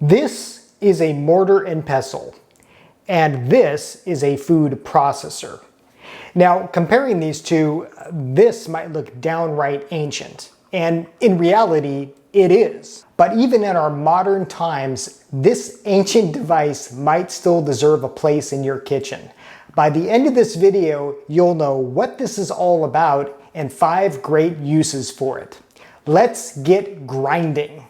This is a mortar and pestle, and this is a food processor. Now, comparing these two, this might look downright ancient, and in reality, it is. But even in our modern times, this ancient device might still deserve a place in your kitchen. By the end of this video, you'll know what this is all about and 5 great uses for it. Let's get grinding.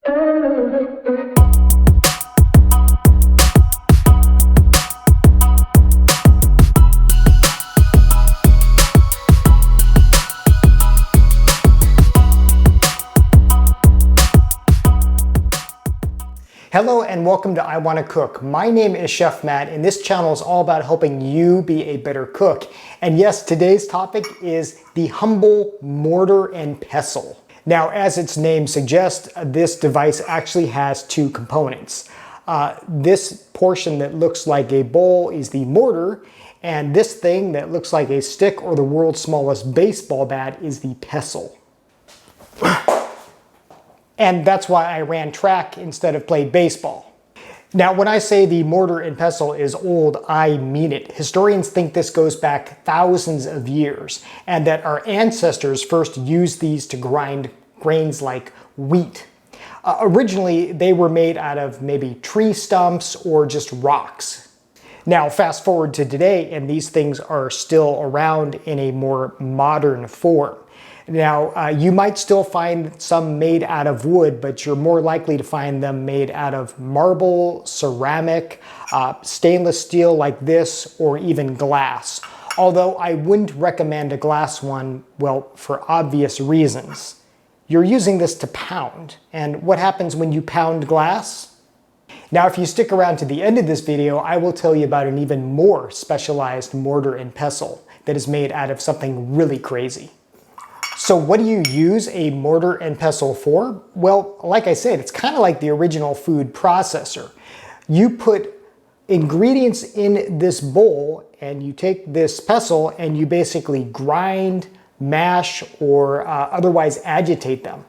Hello and welcome to I Wanna Cook. My name is Chef Matt and this channel is all about helping you be a better cook. And yes, today's topic is the humble mortar and pestle. Now, as its name suggests, this device actually has 2 components. This portion that looks like a bowl is the mortar, and this thing that looks like a stick or the world's smallest baseball bat is the pestle. And that's why I ran track instead of played baseball. Now, when I say the mortar and pestle is old, I mean it. Historians think this goes back thousands of years, and that our ancestors first used these to grind grains like wheat. Originally, they were made out of maybe tree stumps or just rocks. Now, fast forward to today, and these things are still around in a more modern form. Now, you might still find some made out of wood, but you're more likely to find them made out of marble, ceramic, stainless steel like this, or even glass. Although I wouldn't recommend a glass one, well, for obvious reasons. You're using this to pound, and what happens when you pound glass? Now, if you stick around to the end of this video, I will tell you about an even more specialized mortar and pestle that is made out of something really crazy. So what do you use a mortar and pestle for? Well, like I said, it's kind of like the original food processor. You put ingredients in this bowl and you take this pestle and you basically grind, mash, or otherwise agitate them.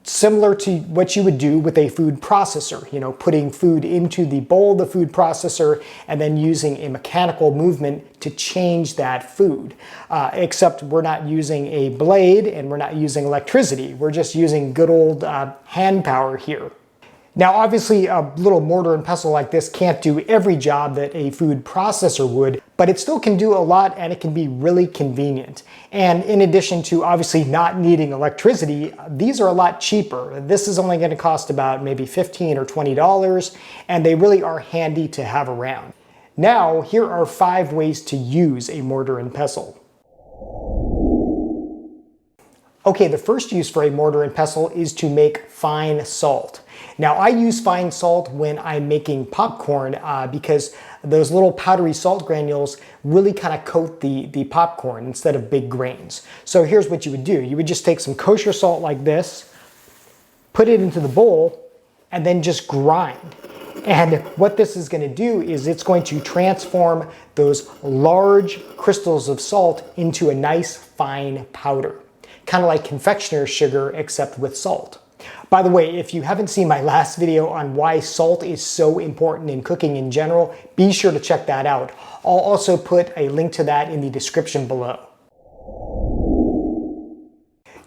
Similar to what you would do with a food processor, you know, putting food into the bowl of the food processor and then using a mechanical movement to change that food. Except we're not using a blade and we're not using electricity. We're just using good old hand power here. Now, obviously, a little mortar and pestle like this can't do every job that a food processor would, but it still can do a lot and it can be really convenient. And in addition to obviously not needing electricity, these are a lot cheaper. This is only going to cost about maybe $15 or $20, and they really are handy to have around. Now, here are 5 ways to use a mortar and pestle. Okay, the first use for a mortar and pestle is to make fine salt. Now, I use fine salt when I'm making popcorn because those little powdery salt granules really kind of coat the popcorn instead of big grains. So here's what you would do. You would just take some kosher salt like this, put it into the bowl, and then just grind. And what this is going to do is it's going to transform those large crystals of salt into a nice fine powder. Kind of like confectioner's sugar, except with salt. By the way, if you haven't seen my last video on why salt is so important in cooking in general, be sure to check that out. I'll also put a link to that in the description below.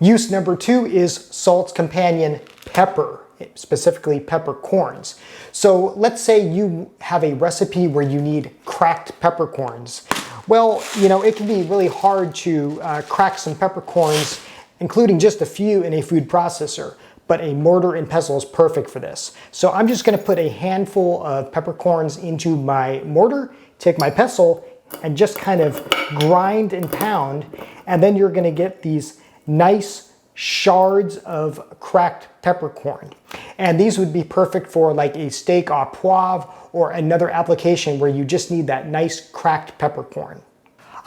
Use number 2 is salt's companion, pepper, specifically peppercorns. So let's say you have a recipe where you need cracked peppercorns. Well, you know, it can be really hard to crack some peppercorns, including just a few in a food processor, but a mortar and pestle is perfect for this. So I'm just gonna put a handful of peppercorns into my mortar, take my pestle, and just kind of grind and pound, and then you're gonna get these nice shards of cracked peppercorn. And these would be perfect for like a steak au poivre or another application where you just need that nice cracked peppercorn.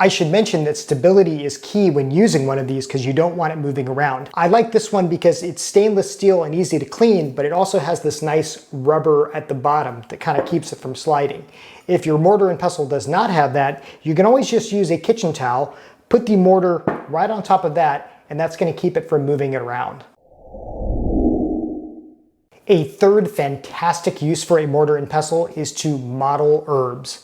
I should mention that stability is key when using one of these because you don't want it moving around. I like this one because it's stainless steel and easy to clean, but it also has this nice rubber at the bottom that kind of keeps it from sliding. If your mortar and pestle does not have that, you can always just use a kitchen towel, put the mortar right on top of that, and that's going to keep it from moving it around. A third fantastic use for a mortar and pestle is to mottle herbs.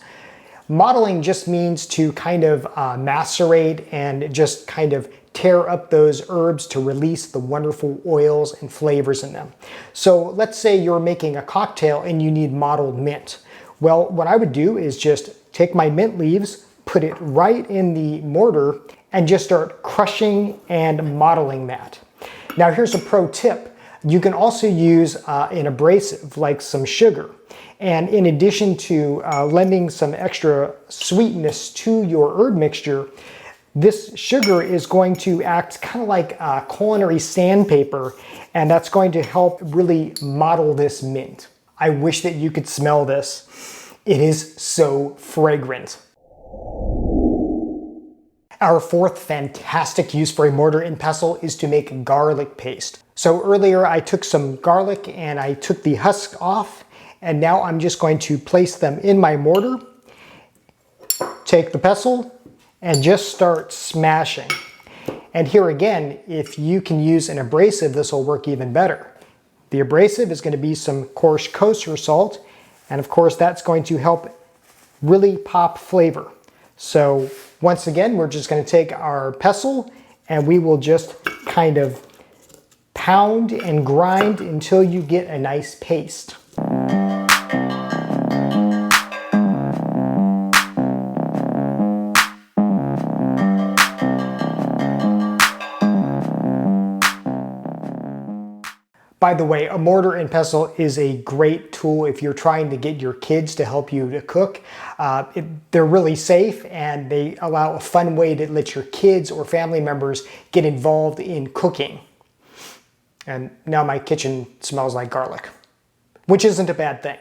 Mottling just means to kind of macerate and just kind of tear up those herbs to release the wonderful oils and flavors in them. So let's say you're making a cocktail and you need mottled mint. Well, what I would do is just take my mint leaves, put it right in the mortar, and just start crushing and mottling that. Now here's a pro tip. You can also use an abrasive like some sugar. And in addition to lending some extra sweetness to your herb mixture, this sugar is going to act kind of like culinary sandpaper, and that's going to help really mottle this mint. I wish that you could smell this. It is so fragrant. Our fourth fantastic use for a mortar and pestle is to make garlic paste. So earlier I took some garlic and I took the husk off, and now I'm just going to place them in my mortar, take the pestle, and just start smashing. And here again, if you can use an abrasive, this will work even better. The abrasive is going to be some coarse kosher salt, and of course that's going to help really pop flavor. So once again, we're just going to take our pestle and we will just kind of pound and grind until you get a nice paste. By the way, a mortar and pestle is a great tool if you're trying to get your kids to help you to cook. They're really safe and they allow a fun way to let your kids or family members get involved in cooking. And now my kitchen smells like garlic, which isn't a bad thing.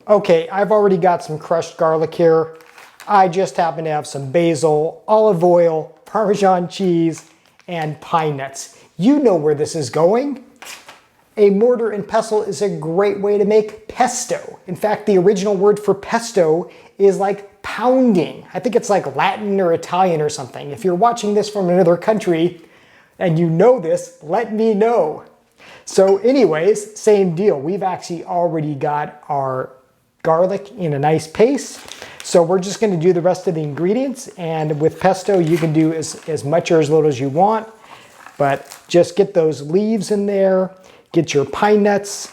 Okay, I've already got some crushed garlic here. I just happen to have some basil, olive oil, Parmesan cheese, and pine nuts. You know where this is going. A mortar and pestle is a great way to make pesto. In fact, the original word for pesto is like pounding. I think it's like Latin or Italian or something. If you're watching this from another country and you know this, let me know. So anyways, same deal. We've actually already got our garlic in a nice paste. So we're just gonna do the rest of the ingredients, and with pesto you can do as much or as little as you want. But just get those leaves in there, get your pine nuts,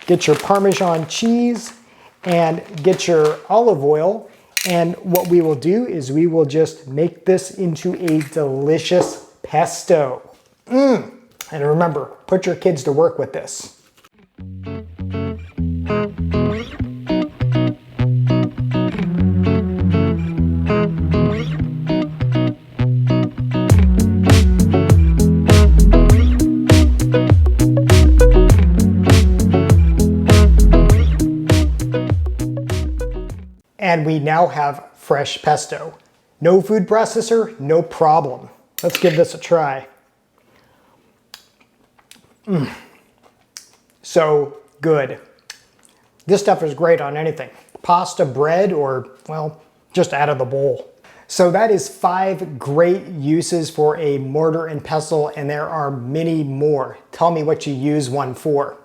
get your Parmesan cheese, and get your olive oil. And what we will do is we will just make this into a delicious pesto. And remember, put your kids to work with this. And we now have fresh pesto. No food processor, no problem. Let's give this a try. So good. This stuff is great on anything. Pasta, bread, or, well, just out of the bowl. So that is 5 great uses for a mortar and pestle, and there are many more. Tell me what you use one for.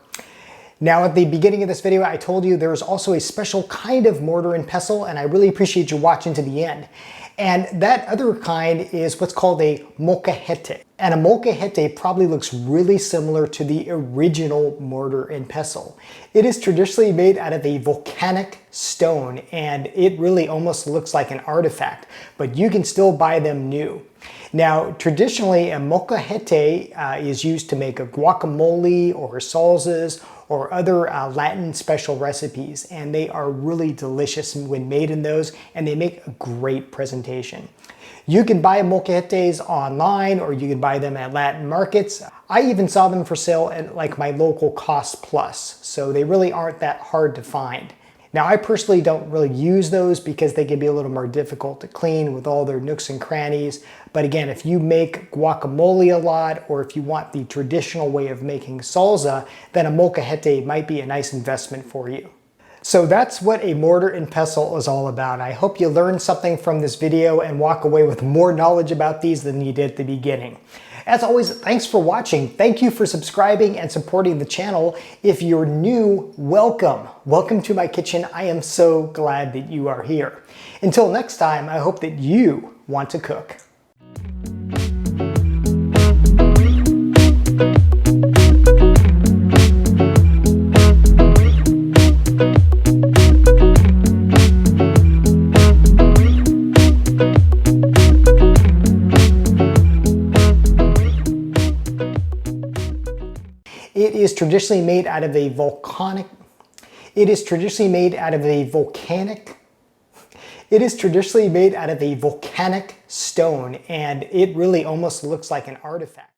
Now at the beginning of this video, I told you there's also a special kind of mortar and pestle, and I really appreciate you watching to the end. And that other kind is what's called a molcajete. And a molcajete probably looks really similar to the original mortar and pestle. It is traditionally made out of a volcanic stone, and it really almost looks like an artifact, but you can still buy them new. Now, traditionally, a molcajete is used to make a guacamole or salsas or other Latin special recipes, and they are really delicious when made in those, and they make a great presentation. You can buy molcajetes online, or you can buy them at Latin markets. I even saw them for sale at like my local Cost Plus, so they really aren't that hard to find. Now, I personally don't really use those because they can be a little more difficult to clean with all their nooks and crannies. But again, if you make guacamole a lot, or if you want the traditional way of making salsa, then a molcajete might be a nice investment for you. So that's what a mortar and pestle is all about. I hope you learned something from this video and walk away with more knowledge about these than you did at the beginning. As always, thanks for watching. Thank you for subscribing and supporting the channel. If you're new, welcome. Welcome to my kitchen. I am so glad that you are here. Until next time, I hope that you want to cook. It is traditionally made out of a volcanic stone, and it really almost looks like an artifact.